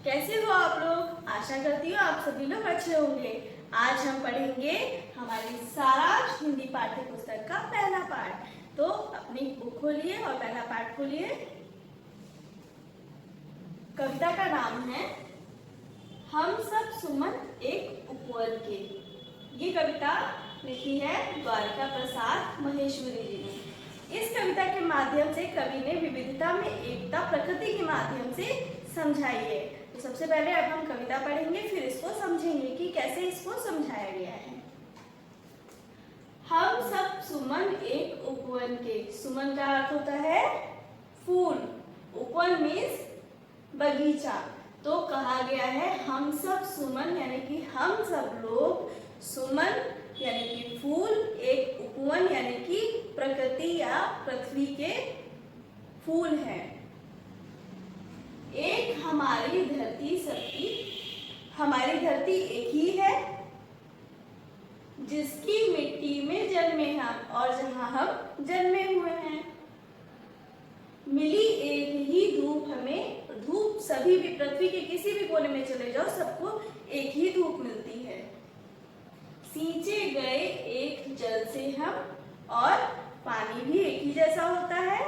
कैसे हो आप लोग? आशा करती हूँ आप सभी लोग अच्छे होंगे। आज हम पढ़ेंगे हमारी सारांश हिंदी पाठ्य पुस्तक का पहला पाठ। तो अपनी बुक खोलिए और पहला पाठ खोलिए। कविता का नाम है हम सब सुमन एक उपवन के। ये कविता लिखी है द्वारिका प्रसाद महेश्वरी जी ने। इस कविता के माध्यम से कवि ने विविधता में एकता प्रकृति के माध्यम से समझाई है। तो सबसे पहले अब हम कविता पढ़ेंगे, फिर इसको समझेंगे कि कैसे इसको समझाया गया है। हम सब सुमन एक उपवन के। सुमन का अर्थ होता है फूल, उपवन मीन्स बगीचा। तो कहा गया है हम सब सुमन यानी कि हम सब लोग सुमन यानी कि फूल, एक उपवन यानी कि प्रकृति या पृथ्वी के फूल हैं। एक हमारी धरती सबकी, हमारी धरती एक ही है जिसकी मिट्टी में जन्मे हम और जहां हम जन्मे हुए हैं। मिली एक ही धूप हमें, धूप सभी भी पृथ्वी के किसी भी कोने में चले जाओ सबको एक ही धूप मिलती है। सींचे गए एक जल से हम और पानी भी एक ही जैसा होता है।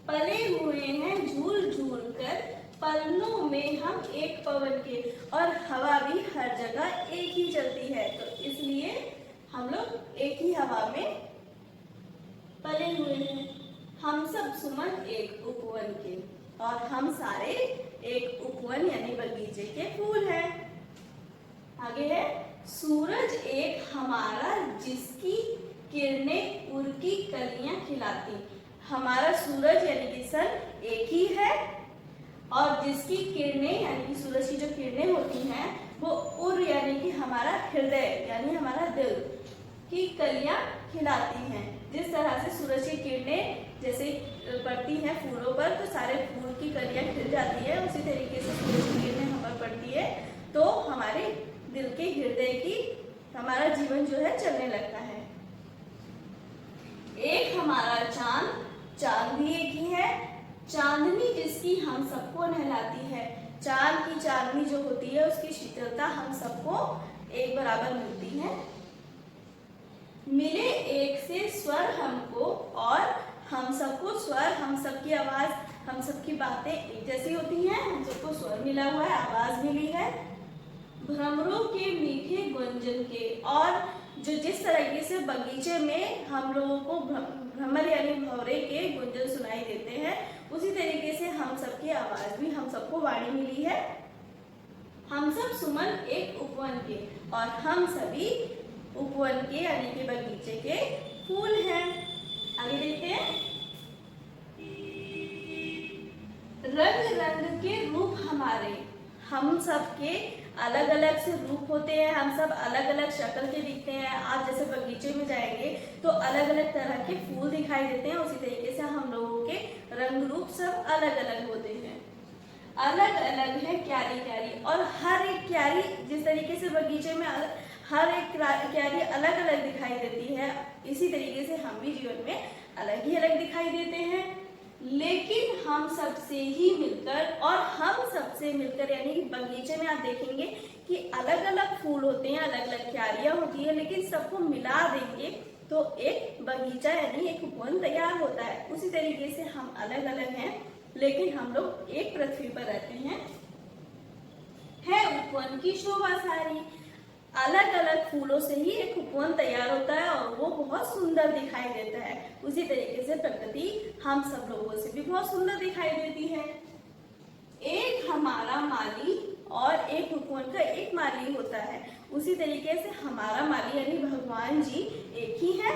पले हुए हैं झूल झूल कर पलनों में हम एक पवन के और हवा भी हर जगह एक ही चलती है। तो इसलिए हम लोग एक ही हवा में पले हुए हैं। हम सब सुमन एक उपवन के और हम सारे एक उपवन यानी बगीचे के फूल हैं। आगे है सूरज एक हमारा जिसकी किरणें उर की कलियां खिलाती। हमारा सूरज यानी कि सन एक ही है और जिसकी किरणें यानी कि सूरज की जो किरणें होती हैं वो उर यानी कि हमारा हृदय यानी हमारा दिल की कलियां खिलाती हैं। जिस तरह से सूरज की किरणें जैसे पड़ती हैं फूलों पर तो सारे फूल की कलियां खिल जाती है, उसी तरीके से सूरज की किरणें हम पर पड़ती है तो हमारे दिल के हृदय की हमारा जीवन जो है चलने लगता है। एक हमारा चांद, चांद भी एक ही है। चांदनी जिसकी हम सबको नहलाती है। चांद की चांदनी जो होती है उसकी शीतलता हम सबको एक बराबर मिलती है। मिले एक से स्वर हमको और हम सबको स्वर, हम सबकी आवाज, हम सबकी बातें एक जैसी होती हैं। हम सबको स्वर मिला हुआ है, आवाज मिली है। भ्रमरों के मीठे गुंजन के और जो जिस तरीके से बगीचे में हम लोगों को भ्रमर यानी भंवरे के गुंजन सुनाई देते हैं उसी तरीके से हम सबकी आवाज भी हम सबको वाणी मिली है। हम सब सुमन एक उपवन के और हम सभी उपवन के यानी कि बगीचे के फूल हैं। आगे देखते हैं। रंग रंग के रूप हमारे, हम सब के अलग अलग से रूप होते हैं, हम सब अलग अलग शक्ल के दिखते हैं। आप जैसे बगीचे में जाएंगे तो अलग अलग तरह के फूल दिखाई देते हैं, उसी तरीके से हम लोगों के रंग रूप सब अलग अलग होते हैं। अलग अलग है क्यारी क्यारी और हर एक क्यारी जिस तरीके से बगीचे में हर एक क्यारी अलग अलग दिखाई देती है, इसी तरीके से हम भी जीवन में अलग ही अलग दिखाई देते हैं। लेकिन हम सबसे ही मिलकर और हम सबसे मिलकर यानी बगीचे में आप देखेंगे कि अलग अलग फूल होते हैं, अलग अलग क्यारियां होती है, लेकिन सबको मिला देंगे तो एक बगीचा यानी एक उपवन तैयार होता है। उसी तरीके से हम अलग अलग हैं लेकिन हम लोग एक पृथ्वी पर रहते हैं। है उपवन की शोभा सारी, अलग अलग फूलों से ही एक उपवन तैयार होता है और वो बहुत सुंदर दिखाई देता है। उसी तरीके से प्रकृति हम सब लोगों से भी बहुत सुंदर दिखाई देती है। एक हमारा माली और एक उपवन का एक माली होता है, उसी तरीके से हमारा माली यानी भगवान जी एक ही है।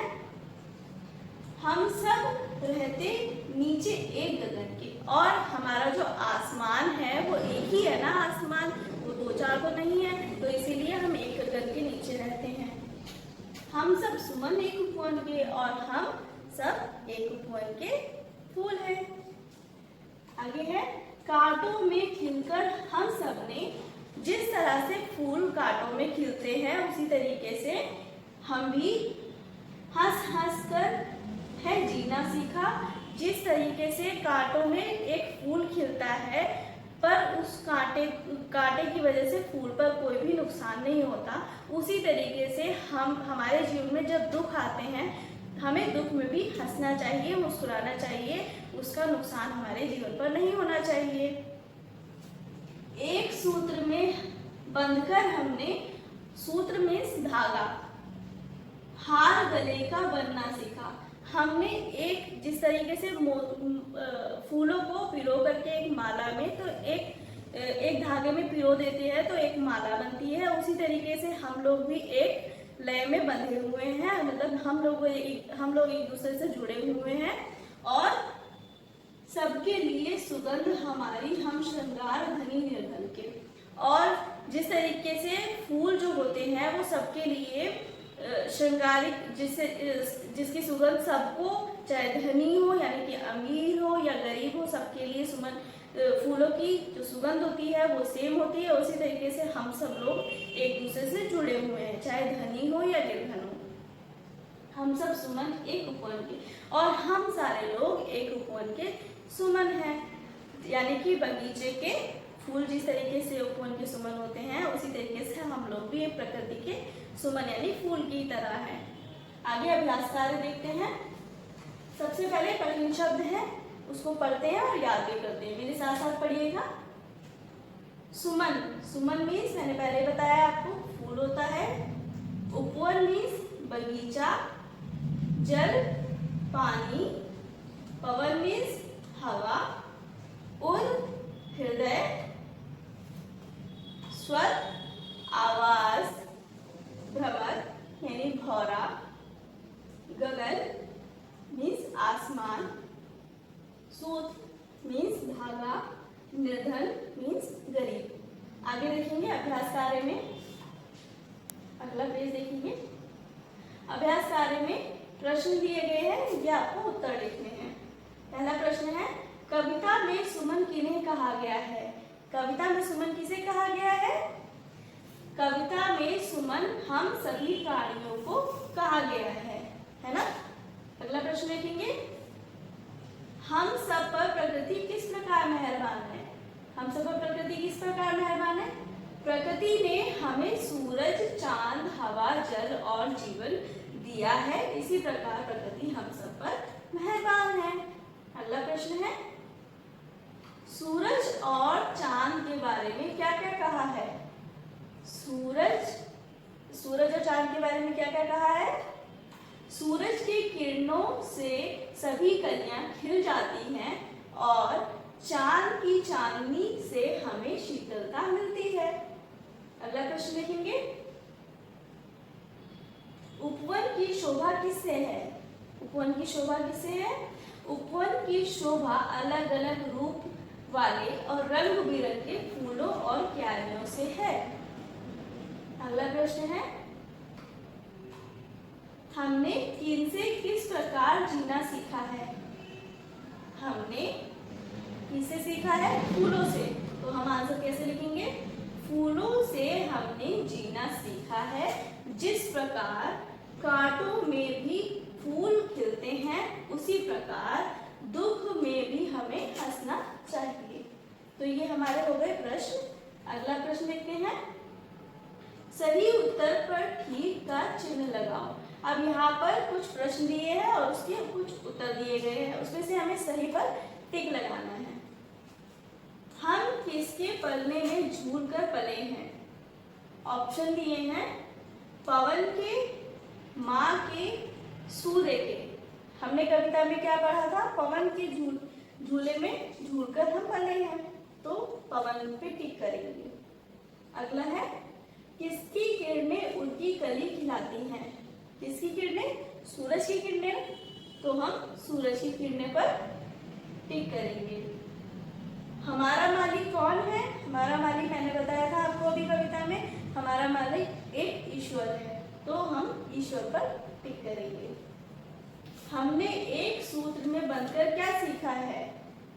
हम सब रहते नीचे एक गगन के और हमारा जो आसमान है वो एक ही है ना, आसमान वो दो चार तो नहीं है, तो इसीलिए हम एक गगन के नीचे रहते हैं। हम सब सुमन एक उपवन के और हम सब एक उपवन के फूल हैं। आगे है कांटों में खिलकर हम सब ने, जिस तरह से फूल कांटों में खिलते हैं उसी तरीके से हम भी हंस हंस कर है जीना सीखा। जिस तरीके से कांटों में एक फूल खिलता है पर उस कांटे की वजह से फूल पर कोई भी नुकसान नहीं होता। उसी तरीके से हमारे जीवन में जब दुख आते हैं, हमें दुख में भी हंसना चाहिए, मुस्कुराना चाहिए, उसका नुकसान हमारे जीवन पर नहीं होना चाहिए। एक सूत्र में बंधकर हमने, सूत्र में धागा, हार गले का बनना सीखा। हमने एक जिस तरीके से फूलों को पिरो करके एक माला में, तो एक धागे में पिरो देते हैं तो एक माला बनती है, उसी तरीके से हम लोग भी एक लय में बंधे हुए हैं, मतलब हम लोग एक दूसरे से जुड़े हुए हैं और सबके लिए सुगंध हमारी, हम श्रृंगार धनी निर्धन के। और जिस तरीके से फूल जो होते हैं वो सबके लिए श्रृंगारिक, जिसकी सुगंध सबको, चाहे धनी हो यानी कि अमीर हो या गरीब हो, सबके लिए फूलों की जो सुगंध होती है वो सेम होती है। उसी तरीके से हम सब लोग एक दूसरे से जुड़े हुए हैं, चाहे धनी हो या निर्धन हो, हम सब सुमन एक उपवन के, और हम सारे लोग एक उपवन के सुमन हैं। यानी कि बगीचे के फूल जिस तरीके से उपवन के सुमन होते हैं, उसी तरीके से हम लोग भी एक प्रकृति के सुमन यानी फूल की तरह हैं। आगे अभ्यास कार्य देखते हैं। सबसे पहले कठिन शब्द है, उसको पढ़ते हैं और याद भी करते हैं। मेरे साथ साथ पढ़िएगा। सुमन, सुमन मीन्स मैंने पहले बताया आपको फूल होता है। उपवन मीन्स बगीचा, जल पानी, पवन मीन्स हवा, उर हृदय, स्वर आवाज, भ्रमर यानी भौरा, गगन मीन्स आसमान, सूत मीन्स धागा, निर्धन मीन्स गरीब। आगे देखेंगे अभ्यास कार्य में, अगला पेज देखेंगे। अभ्यास कार्य में प्रश्न दिए गए हैं, ये आपको उत्तर लिखने हैं। पहला प्रश्न है, कविता में सुमन किन्हें कहा गया है? कविता में सुमन किसे कहा गया है? कविता में सुमन हम सभी प्राणियों को कहा गया है ना। अगला प्रश्न देखेंगे, हम सब पर प्रकृति किस प्रकार मेहरबान है? हम सब पर प्रकृति किस प्रकार मेहरबान है? प्रकृति ने हमें सूरज, चांद, हवा, जल और जीवन दिया है, इसी प्रकार प्रकृति हम सब पर मेहरबान है। अगला प्रश्न है, सूरज और चांद के बारे में क्या क्या कहा है? सूरज और चांद के बारे में क्या क्या कहा है? सूरज की किरणों से सभी कलियां खिल जाती हैं और चांद की चांदनी से हमें शीतलता मिलती है। अगला प्रश्न देखेंगे, उपवन की शोभा किससे है? उपवन की शोभा किससे है? उपवन की शोभा अलग अलग रूप वाले और रंग बिरंगे फूलों और क्यारियों से है। अगला प्रश्न है, हमने किनसे किस प्रकार जीना सीखा है? हमने किससे सीखा है? फूलों से। तो हम आंसर कैसे लिखेंगे? फूलों से हमने जीना सीखा है, जिस प्रकार कांटों में भी फूल खिलते हैं, उसी प्रकार दुख में भी हमें हंसना चाहिए। तो ये हमारे हो गए प्रश्न। अगला प्रश्न देखते हैं, सही उत्तर पर ठीक का चिन्ह लगाओ। अब यहाँ पर कुछ प्रश्न दिए हैं और उसके कुछ उत्तर दिए गए हैं, उसमें से हमें सही पर टिक लगाना है। हम किसके पलने में झूल कर पले हैं? ऑप्शन दिए हैं, पवन के, माँ के, सूर्य के। हमने कविता में क्या पढ़ा था? पवन के झूले में झूलकर हम पले हैं, तो पवन पे टिक करेंगे। अगला है, किसकी किरणें उनकी कली खिलाती हैं? किसकी किरणें? सूरज की किरणें, तो हम सूरज की किरणें पर टिक करेंगे। हमारा मालिक कौन है? हमारा मालिक मैंने बताया था आपको अभी कविता में, हमारा मालिक एक ईश्वर है, तो हम ईश्वर पर टिक करेंगे। हमने एक सूत्र में बंधकर क्या सीखा है?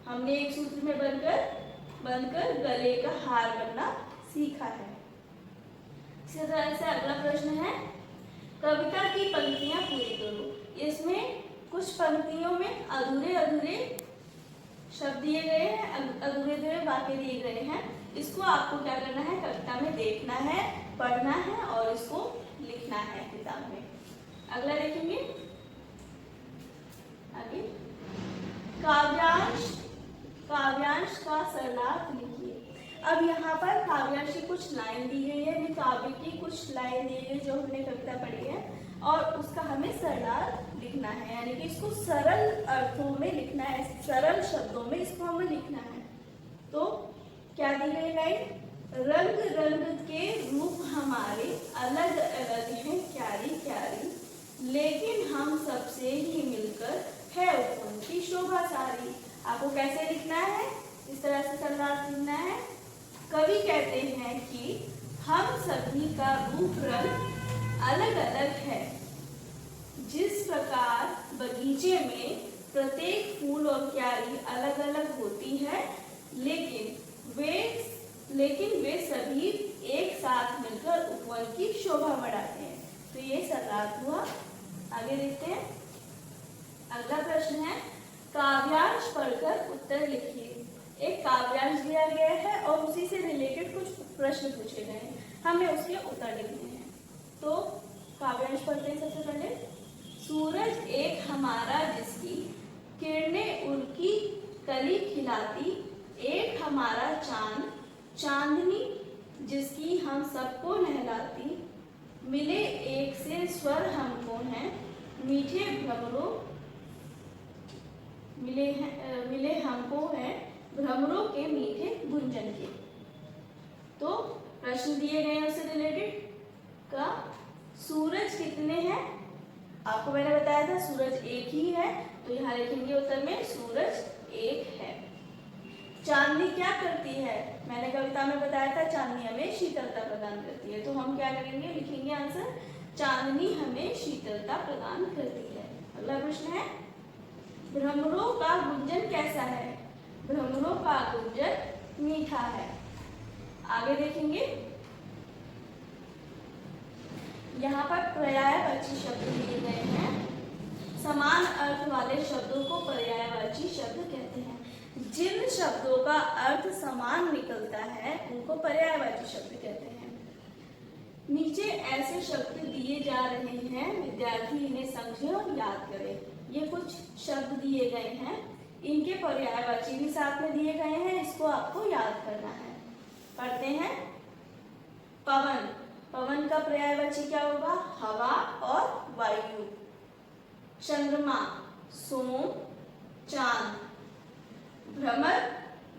हमने एक सूत्र में बंधकर गले का हार बनना सीखा है। इसी तरह से अगला प्रश्न है, कविता की पंक्तियां पूरी करो। इसमें कुछ पंक्तियों में अधूरे अधूरे शब्द दिए गए हैं, अधूरे अधूरे वाक्य दिए गए हैं। इसको आपको क्या करना है, कविता में देखना है, पढ़ना है और इसको लिखना है किताब में। अगला देखेंगे आगे, काव्यांश, काव्यांश का सरलार्थ लिखिए। अब यहाँ पर काव्यांश की कुछ लाइन दी गई है, काव्य की कुछ लाइन दी गई जो हमने कविता पढ़ी है और उसका हमें सरलार्थ लिखना है, यानी कि इसको सरल अर्थों में लिखना है, सरल शब्दों में इसको हमें लिखना है। तो क्या दी गई लाइन, रंग रंग के रूप हमारे अलग अलग हैं क्यारी क्यारी, लेकिन हम सबसे ही मिलकर है उनकी शोभा सारी। आपको कैसे लिखना है, इस तरह से सरलार्थ लिखना है। कवि कहते हैं कि हम सभी का रूप रंग अलग अलग है, जिस प्रकार बगीचे में प्रत्येक फूल और क्यारी अलग अलग होती है, लेकिन वे सभी एक साथ मिलकर उपवन की शोभा बढ़ाते हैं। तो ये सरलार्थ हुआ। आगे देखते हैं, अगला प्रश्न है, काव्यांश पढ़कर उत्तर लिखिए। एक काव्यांश दिया गया है और उसी से रिलेटेड कुछ प्रश्न पूछे गए हैं, हमें उसके उत्तर लिखने हैं। तो काव्यांश पढ़ते हैं सबसे पहले। सूरज एक हमारा जिसकी किरणें उनकी कली खिलाती, एक हमारा चांद चांदनी जिसकी हम सबको नहलाती, मिले एक से स्वर हमको हैं मीठे भ्रमरों, मिले हमको हैं भ्रमरों के मीठे गुंजन के। तो प्रश्न दिए गए हैं उससे रिलेटेड का, सूरज कितने हैं, आपको मैंने बताया था सूरज एक ही है, तो यहाँ लिखेंगे उत्तर में सूरज एक है। चांदनी क्या करती है, मैंने कविता में बताया था चांदनी हमें शीतलता प्रदान करती है, तो हम क्या करेंगे, लिखेंगे आंसर, चांदनी हमें शीतलता प्रदान करती है। अगला प्रश्न है, भ्रमरों का गुंजन कैसा है, भ्रमरों का गुंजन मीठा है। आगे देखेंगे, यहाँ पर पर्यायवाची शब्द दिए गए हैं, समान अर्थ वाले शब्दों को पर्यायवाची शब्द कहते हैं। जिन शब्दों का अर्थ समान निकलता है उनको पर्यायवाची शब्द कहते हैं। नीचे ऐसे शब्द दिए जा रहे हैं, विद्यार्थी इन्हें समझे और याद करें। ये कुछ शब्द दिए गए हैं, इनके पर्यायवाची भी साथ में दिए गए हैं, इसको आपको याद करना है। पढ़ते हैं, पवन, पवन का पर्यायवाची क्या होगा, हवा और वायु। चंद्रमा, सोम चांद। भ्रमर,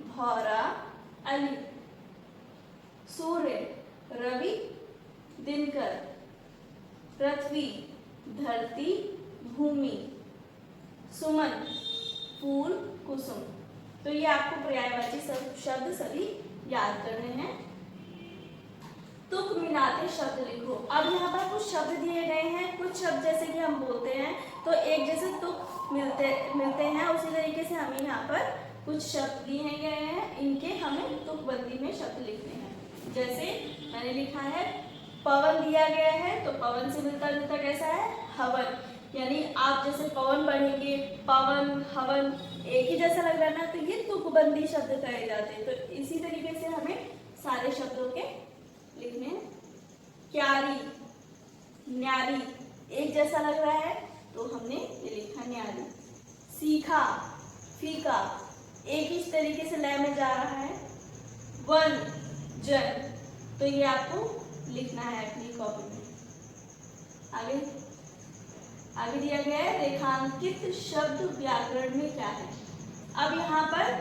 भौरा अली। सूर्य, रवि दिनकर। पृथ्वी, धरती भूमि। सुमन, फूल कुसुम। तो ये आपको पर्यायवाची शब्द सभी याद करने हैं। तुक मिलाते शब्द लिखो। अब यहाँ पर कुछ शब्द दिए गए हैं, कुछ शब्द जैसे कि हम बोलते हैं तो एक जैसे तुक मिलते हैं, उसी तरीके से हमें यहाँ पर कुछ शब्द दिए गए हैं, इनके हमें तुकबंदी में शब्द लिखने हैं। जैसे मैंने लिखा है पवन दिया गया है, तो पवन से मिलता जुलता कैसा है, हवन। यानी आप जैसे पवन पढ़ेंगे, पवन हवन एक ही जैसा लग रहा है ना, तो ये तुकबंदी शब्द कहे जाते हैं। तो इसी तरीके से हमें सारे शब्दों के लिखने हैं। क्यारी, न्यारी एक जैसा लग रहा है तो हमने ये लिखा न्यारी। सीखा, फीका एक ही तरीके से लय में जा रहा है। वन, जन, तो ये आपको लिखना है अपनी कॉपी में। आगे दिया गया है रेखांकित शब्द व्याकरण में क्या है। अब यहाँ पर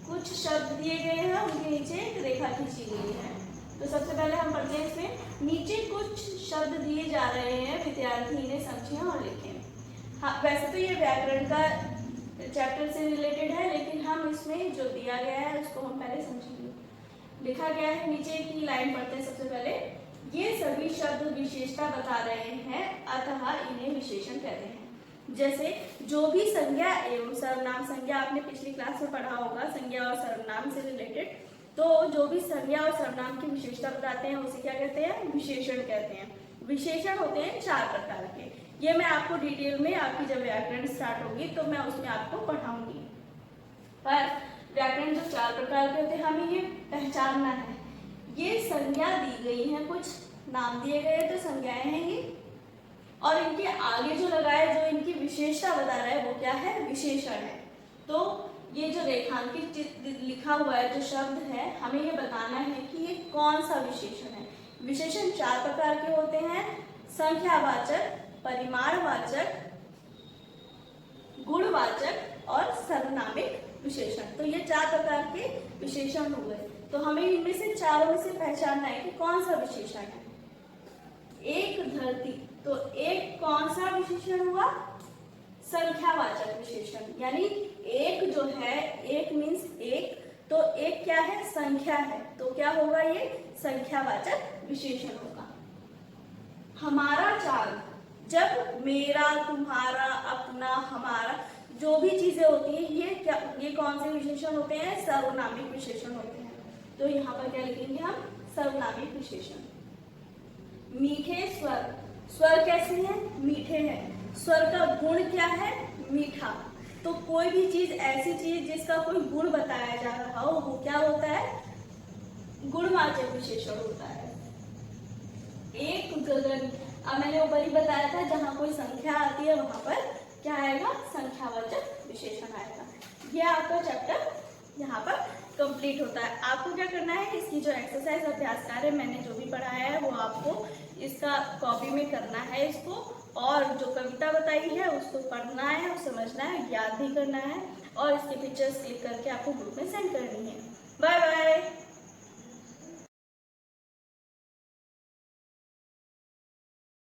कुछ शब्द दिए गए हैं, उनके नीचे एक रेखा खींची गई है। तो सबसे पहले हम पढ़ते हैं, इसमें नीचे कुछ शब्द दिए जा रहे हैं, विद्यार्थी इन्हें समझें और लिखें। हाँ, वैसे तो ये व्याकरण का चैप्टर से रिलेटेड है, लेकिन हम इसमें जो दिया गया है उसको हम पहले समझेंगे। लिखा गया है, नीचे की लाइन पढ़ते हैं सबसे पहले, ये सभी शब्द विशेषता बता रहे हैं, अतः इन्हें विशेषण कहते हैं। जैसे जो भी संज्ञा एवं सर्वनाम, संज्ञा आपने पिछली क्लास में पढ़ा होगा, संज्ञा और सर्वनाम से रिलेटेड, तो जो भी संज्ञा और सर्वनाम की विशेषता बताते हैं उसे क्या कहते हैं, विशेषण कहते हैं। विशेषण होते हैं 4 प्रकार के, ये मैं आपको डिटेल में आपकी जब व्याकरण स्टार्ट होगी तो मैं उसमें आपको पढ़ाऊंगी। पर व्याकरण जो 4 प्रकार के होते हैं हमें ये पहचानना है। ये संज्ञा दी गई है, कुछ नाम दिए गए तो संज्ञाएं हैं ये, और इनके आगे जो लगा है जो इनकी विशेषता बता रहा है वो क्या है, विशेषण है। तो ये जो रेखांकित लिखा हुआ है जो शब्द है हमें ये बताना है कि ये कौन सा विशेषण है। विशेषण 4 प्रकार के होते हैं, संख्यावाचक, परिमाणवाचक, गुणवाचक और सर्वनामिक विशेषण। तो ये 4 प्रकार के विशेषण हो गए। तो हमें इनमें से चारों में से पहचानना है कि कौन सा विशेषण है। एक धरती, तो एक कौन सा विशेषण हुआ, संख्यावाचक विशेषण। यानी एक जो है, एक मीन्स एक, तो एक क्या है, संख्या है, तो क्या होगा, ये संख्यावाचक विशेषण होगा। हमारा चांद, जब मेरा, तुम्हारा, अपना, हमारा जो भी चीजें होती हैं ये क्या, ये कौन से विशेषण होते हैं, सर्वनामिक विशेषण होते हैं। तो यहाँ पर क्या लिखेंगे हम, सर्वनामिक विशेषण। मीठे स्वर, स्वर कैसे हैं, मीठे हैं। स्वर का गुण क्या है, मीठा। तो कोई भी चीज, ऐसी चीज जिसका कोई गुण बताया जा रहा हो वो क्या होता है, गुणवाचक विशेषण होता है। एक गगन, अब मैंने ऊपर ही बताया था जहां कोई संख्या आती है वहां पर क्या आएगा, संख्यावाचक विशेषण आएगा। ये आपका चैप्टर यहाँ पर कंप्लीट होता है। आपको क्या करना है, इसकी जो एक्सरसाइज अभ्यास कार्य मैंने जो भी पढ़ाया है वो आपको इसका कॉपी में करना है इसको, और जो कविता बताई है उसको पढ़ना है, समझना है, याद भी करना है, और इसके पिक्चर्स क्लिक करके आपको ग्रुप में सेंड करनी है। Bye bye.